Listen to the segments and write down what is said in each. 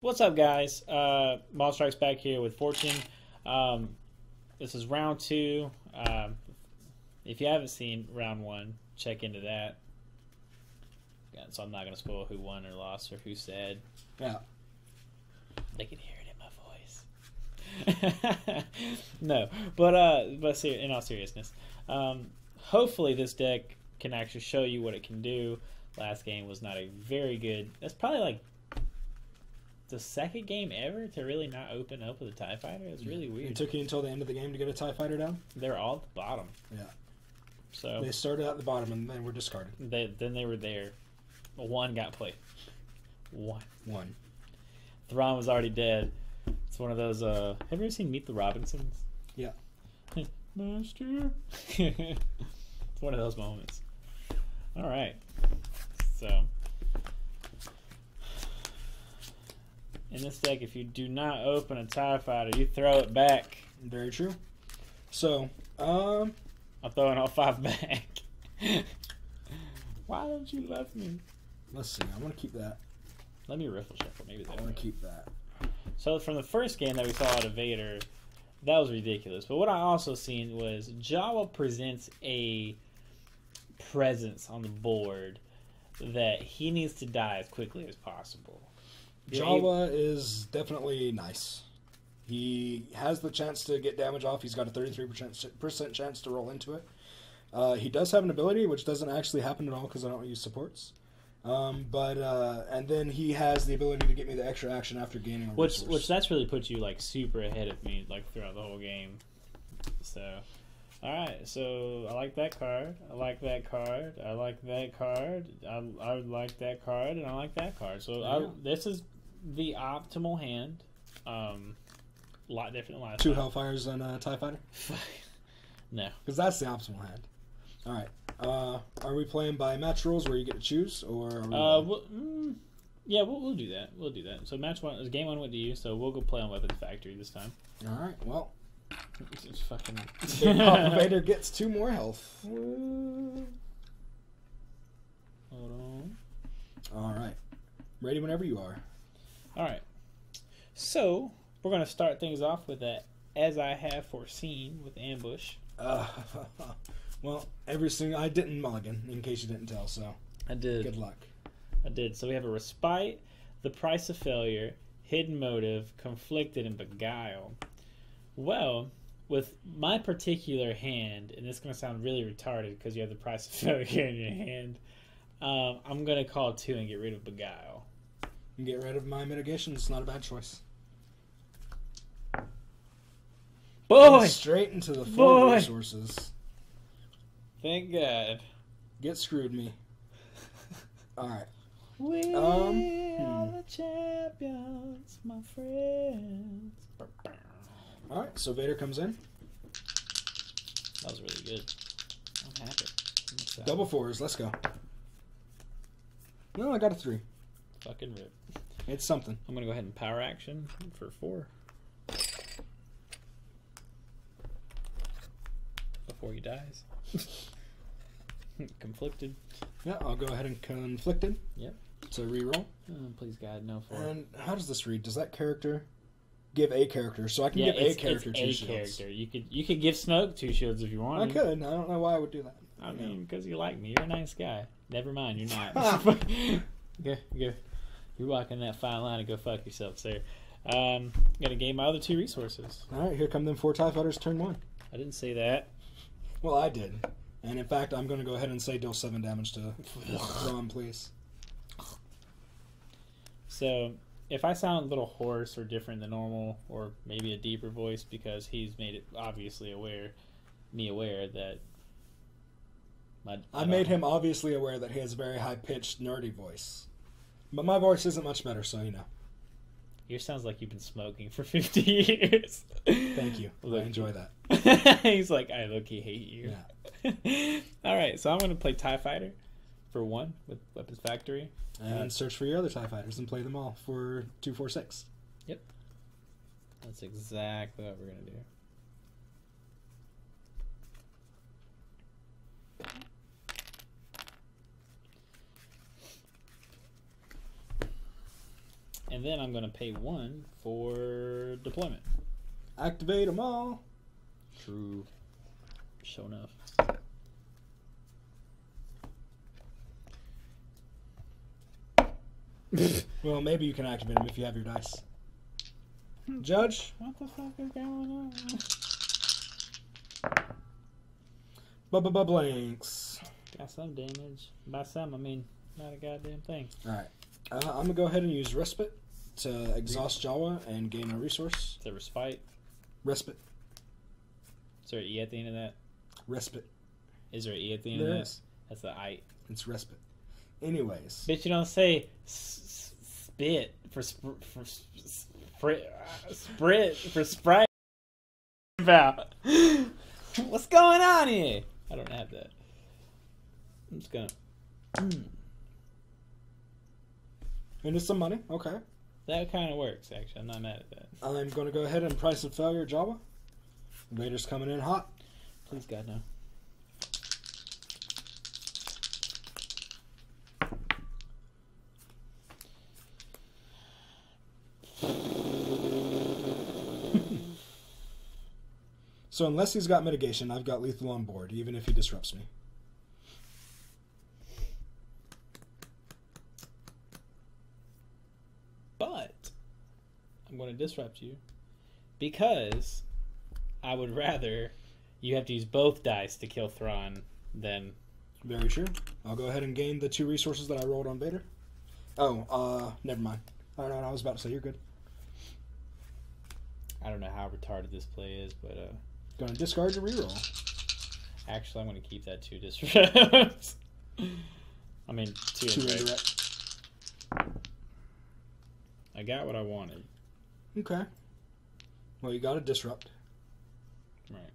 What's up, guys? Maul Strikes back here with Fortune. This is round 2. If you haven't seen round 1, check into that. Yeah, so I'm not going to spoil who won or lost or who said. Yeah. They can hear it in my voice. No, but in all seriousness, hopefully this deck can actually show you what it can do. Last game was not a very good. That's probably like the second game ever to really not open up with a TIE Fighter. It's really weird. It took you until the end of the game to get a TIE Fighter down? They're all at the bottom. Yeah. So they started at the bottom and then were discarded. Then they were there. One got played. One. Thrawn was already dead. It's one of those. Have you ever seen Meet the Robinsons? Yeah. Master. It's one of those moments. All right. So, in this deck, if you do not open a TIE Fighter, you throw it back. Very true. So, I'm throwing all 5 back. Why don't you love me? Let's see. I want to keep that. Let me riffle shuffle. Maybe I want to keep that. So from the first game that we saw out of Vader, that was ridiculous. But what I also seen was Jawa presents a presence on the board that he needs to die as quickly as possible. Jawa is definitely nice. He has the chance to get damage off. He's got a 33% chance to roll into it. He does have an ability, which doesn't actually happen at all because I don't use supports. And then he has the ability to get me the extra action after gaining a resource. Which that's really put you like super ahead of me like throughout the whole game. So, all right. So I like that card. I like that card. I like that card. I like that card, and I like that card. So this is the optimal hand. A lot different than last 2 time. Hellfires and a TIE Fighter. No, because that's the optimal hand. All right. Are we playing by match rules where you get to choose, or? Are we yeah, we'll do that. We'll do that. So game 1 went to you, so we'll go play on Weapons Factory this time. All right. Well, it's fucking. Big Papa Vader gets 2 more health. Hold on. All right. Ready whenever you are. All right. So we're gonna start things off with that, as I have foreseen, with ambush. Well, I didn't mulligan, in case you didn't tell, so. I did. Good luck. I did. So we have a Respite, The Price of Failure, Hidden Motive, Conflicted, and Beguile. Well, with my particular hand, and this is going to sound really retarded because you have The Price of Failure in your hand, I'm going to call 2 and get rid of Beguile. You get rid of my mitigation. It's not a bad choice. Boy! Straight into the 4 resources. Thank God. Get screwed me. Alright. We are the champions, my friends. Alright, so Vader comes in. That was really good. I'm happy. Double 4s, let's go. No, I got a 3. Fucking rip. It's something. I'm gonna go ahead and power action for 4. Before he dies. Conflicted. Yeah, I'll go ahead and Conflicted. Yep. It's a reroll. Please God, no 4. And how does this read? Does that character give a character? So I can give a character 2 shields. Character. You could give Snoke 2 shields if you want. I could. I don't know why I would do that. I mean, because you like me. You're a nice guy. Never mind, you're not. Go. You're walking that fine line and go fuck yourself, sir. Gonna gain my other 2 resources. All right, here come them 4 TIE Fighters. Turn 1. I didn't say that. Well, I did. And in fact, I'm going to go ahead and say deal 7 damage to Thrawn, please. So, if I sound a little hoarse or different than normal, or maybe a deeper voice, because he's made it obviously aware that I made him obviously aware that he has a very high-pitched, nerdy voice. But my voice isn't much better, so you know. Yours sounds like you've been smoking for 50 years. Thank you. I enjoy that. He's like, I low-key hate you. Yeah. Alright, so I'm going to play TIE Fighter for 1 with Weapons Factory. And search for your other TIE Fighters and play them all for 2, 4, 6. Yep. That's exactly what we're going to do. And then I'm going to pay 1 for deployment. Activate them all. True. Sure enough. Well, maybe you can activate them if you have your dice. Judge? What the fuck is going on? Blanks. Got some damage. By some, I mean not a goddamn thing. Alright. I'm going to go ahead and use Respite to exhaust Jawa and gain a resource. Is there respite? Respite. Is there an E at the end of that? Respite. Is there an E at the end of There that? is. That's the I. It's Respite. Anyways. Bitch, you don't say spit for Sprite. About. What's going on here? I don't have that. I'm just gonna. Into some money. Okay. That kind of works, actually. I'm not mad at that. I'm going to go ahead and price of failure Jawa. Vader's coming in hot. Please, God, no. So unless he's got mitigation, I've got lethal on board, even if he disrupts me. But I'm going to disrupt you because I would rather you have to use both dice to kill Thrawn than... Very true. I'll go ahead and gain the 2 resources that I rolled on Vader. Oh, never mind. I don't know what I was about to say. You're good. I don't know how retarded this play is, but... Going to discard your reroll. Actually, I'm going to keep that 2 disrupts. I mean, 2 indirect. I got what I wanted. Okay. Well, you got a disrupt. Right.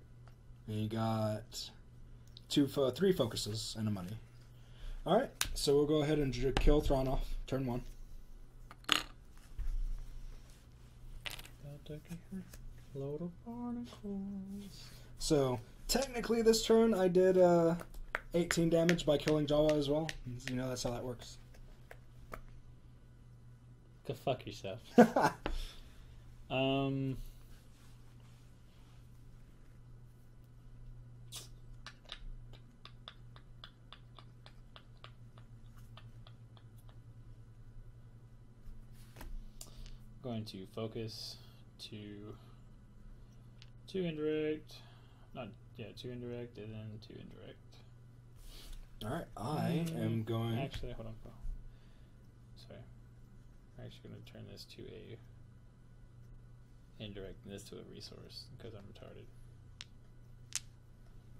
And you got 3 focuses and a money. Alright, so we'll go ahead and kill Thrawn off. Turn 1. Load of barnacles. So, technically this turn I did 18 damage by killing Jawa as well. You know, that's how that works. Go fuck yourself. Going to focus to 2 indirect. 2 indirect and then 2 indirect. Alright, I am going... Actually, hold on. Sorry. I'm actually going to turn this to a indirect and this to a resource because I'm retarded.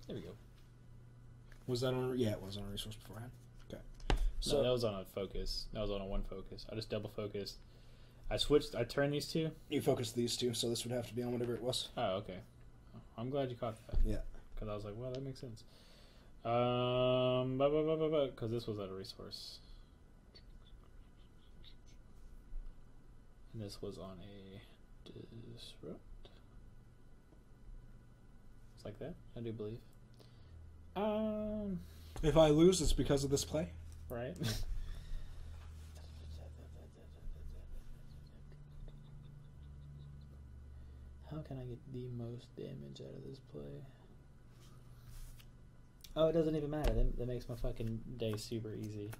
There we go. Was that on... Yeah, it was on a resource beforehand. Okay. So No, that was on a focus. That was on a 1 focus. I just double focused. I turned these 2. You focused these 2, so this would have to be on whatever it was. Oh, okay. I'm glad you caught that. Yeah. Because I was like, well, that makes sense. Because this was at a resource. And this was on a disrupt. It's like that, I do believe. If I lose, it's because of this play. Right. How can I get the most damage out of this play? Oh, it doesn't even matter. That makes my fucking day super easy.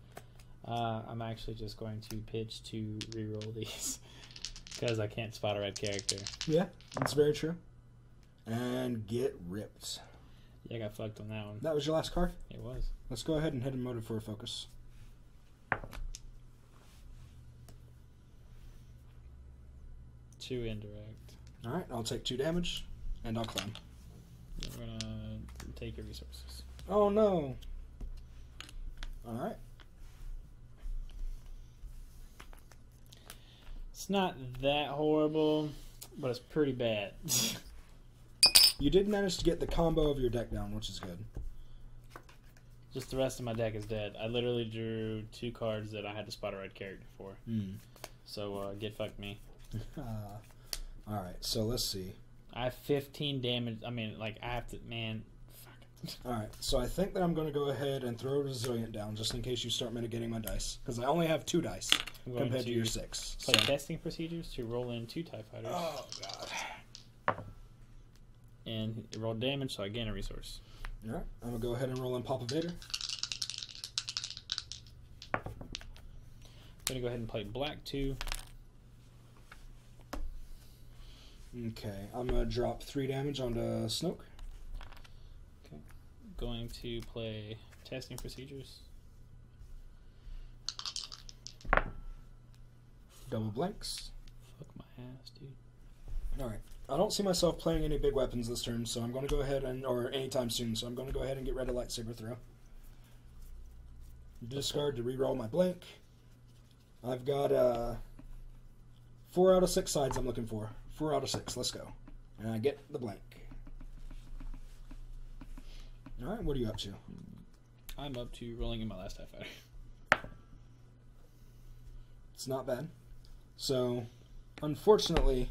I'm actually just going to pitch to reroll these because I can't spot a red character. Yeah, that's very true. And get ripped. Yeah, I got fucked on that one. That was your last card? It was. Let's go ahead and hit a motive for a focus. 2 indirect. Alright, I'll take 2 damage, and I'll climb. We're gonna take your resources. Oh no! Alright. It's not that horrible, but it's pretty bad. You did manage to get the combo of your deck down, which is good. Just the rest of my deck is dead. I literally drew 2 cards that I had to spot a red character for. So, get fucked me. Alright, so let's see. I have 15 damage. I mean, like, I have to... Man, fuck it. Alright, so I think that I'm going to go ahead and throw Resilient down, just in case you start mitigating my dice. Because I only have 2 dice. compared to your 6. Play testing procedures to roll in 2 TIE fighters. Oh, God. And roll damage, so I gain a resource. Alright, I'm going to go ahead and roll in Papa Vader. I'm going to go ahead and play black 2. Okay, I'm going to drop 3 damage onto Snoke. Okay. Going to play testing procedures. Double blanks. Fuck my ass, dude. Alright, I don't see myself playing any big weapons this turn, so I'm going to go ahead and, or anytime soon, so I'm going to go ahead and get rid of lightsaber throw. Discard to reroll my blank. I've got 4 out of 6 sides I'm looking for. 4 out of 6, let's go. And I get the blank. Alright, what are you up to? I'm up to rolling in my last TIE fighter. It's not bad. So, unfortunately,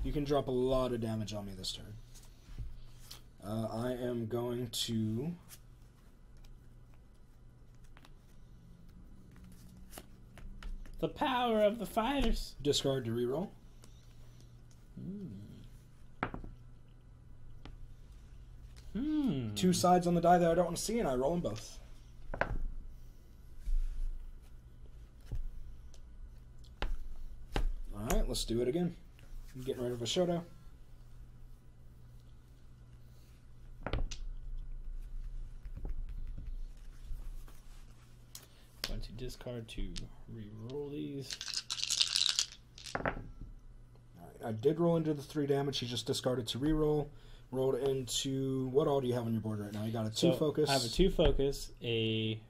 you can drop a lot of damage on me this turn. I am going to... The power of the fighters. discard to reroll. 2 sides on the die that I don't want to see, and I roll them both. Alright, let's do it again. I'm getting rid of a Shoto. Going to discard to re-roll these. Alright, I did roll into the 3 damage. He just discarded to reroll. Rolled into... What all do you have on your board right now? You got a 2 focus. I have a 2 focus, a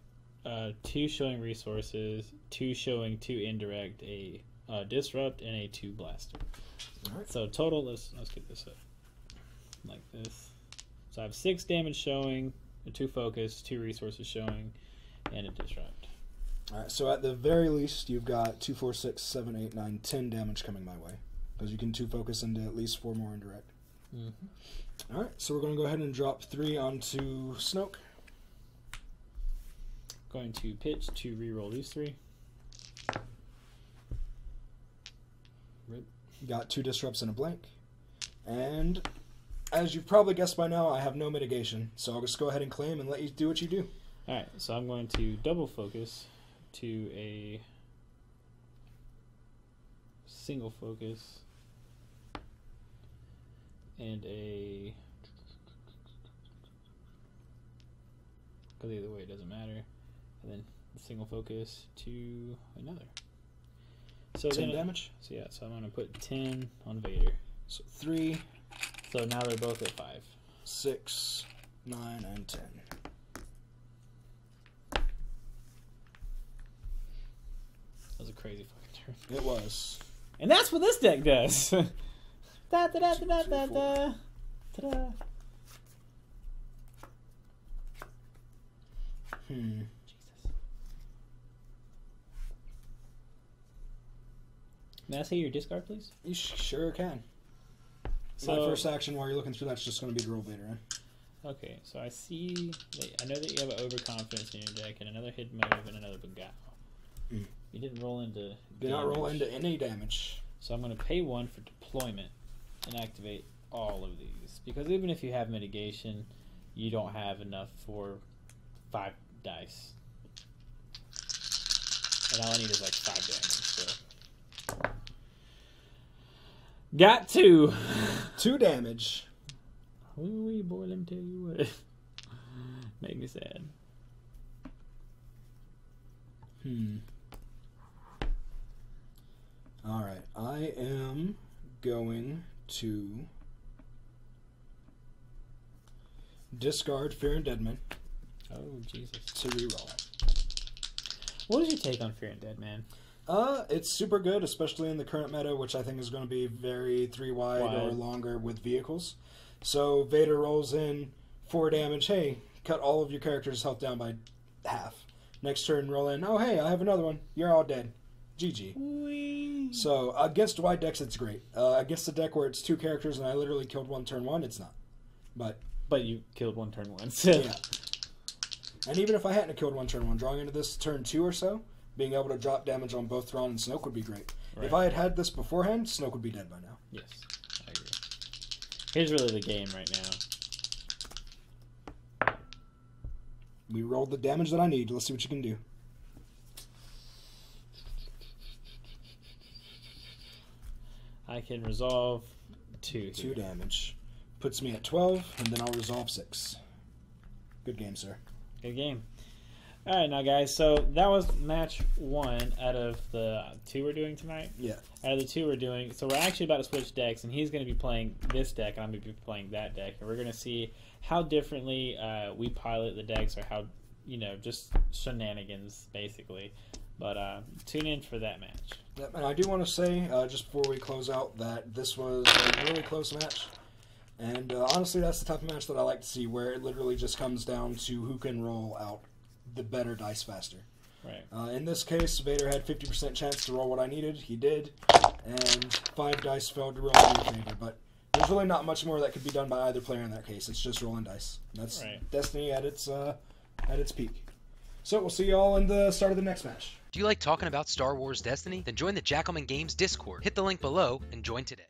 2 showing resources, 2 showing 2 indirect, a disrupt, and a 2 blaster. Alright. So total, let's get this up like this. So I have 6 damage showing, a 2 focus, 2 resources showing, and a disrupt. Alright, so at the very least, you've got 2, 4, 6, 7, 8, 9, 10 damage coming my way. Because you can 2 focus into at least 4 more indirect. Alright, so we're going to go ahead and drop 3 onto Snoke. Going to pitch to re-roll these 3. Rip. Got 2 disrupts and a blank. And as you've probably guessed by now, I have no mitigation. So I'll just go ahead and claim and let you do what you do. Alright, so I'm going to double focus to a single focus and a, because either way it doesn't matter, and then single focus to another. So 10 damage? So yeah, so I'm going to put 10 on Vader. So 3. So now they're both at 5. 6, 9, and 10. That was a crazy fucking turn. It was. And that's what this deck does. Da, da, da, da, da, da, da. Jesus. May I see your discard, please? You sure can. So, my first action while you're looking through that's just going to be to roll Vader in. Okay, so I see that, I know that you have an overconfidence in your deck and another hidden motive and another beguile. You didn't roll into Did not roll into any damage. So I'm going to pay 1 for deployment and activate all of these. Because even if you have mitigation, you don't have enough for 5 dice. And all I need is like 5 damage. So. Got 2. 2 damage. Ooh, boy, let me tell you what. Make me sad. Alright, I am going to discard Fear and Dead Men. Oh, Jesus. To reroll. What is your take on Fear and Dead Man? It's super good, especially in the current meta, which I think is going to be very 3 wide or longer with vehicles. So Vader rolls in 4 damage. Hey, cut all of your characters' health down by half. Next turn, roll in. Oh, hey, I have another one. You're all dead. GG. Whee. So against wide decks, it's great. Against a deck where it's 2 characters and I literally killed 1 turn 1, it's not. But you killed 1 turn 1. Yeah. And even if I hadn't killed 1 turn 1, drawing into this turn 2 or so, Being able to drop damage on both Thrawn and Snoke would be great. Right. If I had had this beforehand, Snoke would be dead by now. Yes, I agree. Here's really the game right now. We rolled the damage that I need. Let's see what you can do. I can resolve 2. 2 damage. Puts me at 12, and then I'll resolve 6. Good game, sir. Good game. All right, now, guys, so that was match 1 out of the 2 we're doing tonight. Yeah. Out of the 2 we're doing. So we're actually about to switch decks, and he's going to be playing this deck, and I'm going to be playing that deck. And we're going to see how differently we pilot the decks, or how, just shenanigans, basically. But tune in for that match. Yep, and I do want to say, just before we close out, that this was a really close match. And honestly, that's the type of match that I like to see, where it literally just comes down to who can roll out the better dice faster. Right. In this case, Vader had 50% chance to roll what I needed. He did. And 5 dice fell to roll in your favor. But there's really not much more that could be done by either player in that case. It's just rolling dice. That's right. Destiny at its peak. So we'll see you all in the start of the next match. Do you like talking about Star Wars Destiny? Then join the Jackalmen Games Discord. Hit the link below and join today.